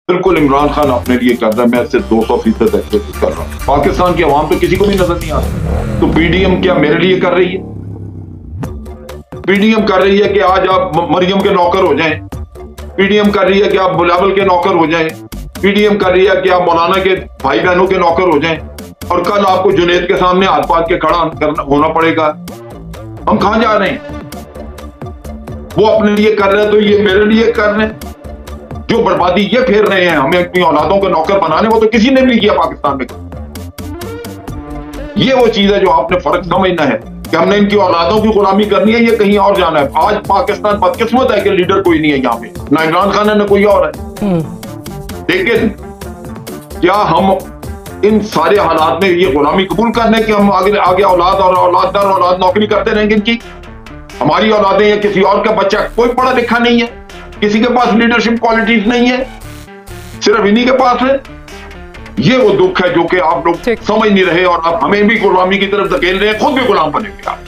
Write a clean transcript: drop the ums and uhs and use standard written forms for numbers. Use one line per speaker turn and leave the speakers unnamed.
बिल्कुल इमरान खान अपने लिए कर रहा है, मैं इससे 200% एक्सेप्ट कर रहा हूँ। पाकिस्तान की आवाम तो किसी को भी नजर नहीं आता। तो पीडीएम क्या मेरे लिए कर रही है? पीडीएम कर रही है कि आज आप मरियम के नौकर हो जाएं, पीडीएम कर रही है कि आप बिलावल के नौकर हो जाएं, पीडीएम कर रही है कि आप मौलाना के भाई बहनों के नौकर हो जाएं, और कल आपको जुनेद के सामने हाथ पात के खड़ा होना पड़ेगा। हम कहां जा रहे हैं? वो अपने लिए कर रहे हैं तो ये मेरे लिए कर रहे हैं। जो बर्बादी ये फेर रहे हैं हमें अपनी औलादों के नौकर बनाने, वो तो किसी ने भी नहीं किया पाकिस्तान में। ये वो चीज है जो आपने फर्क समझना है कि हमने इनकी औलादों की गुलामी करनी है, ये कहीं और जाना है। आज पाकिस्तान बदकिस्मत है कि लीडर कोई नहीं है यहाँ पे, ना इमरान खान है ना कोई और है। लेकिन क्या हम इन सारे हालात में ये गुलामी कबूल करने कि हम आगे आगे औलाद और औलाद दर औलाद नौकरी करते रहेंगे इनकी? हमारी औलादें या किसी और का बच्चा कोई पढ़ा लिखा नहीं है, किसी के पास लीडरशिप क्वालिटीज नहीं है, सिर्फ इन्हीं के पास है। ये वो दुख है जो कि आप लोग समझ नहीं रहे, और आप हमें भी गुलामी की तरफ धकेल रहे हैं, खुद भी गुलाम बनेंगे आप।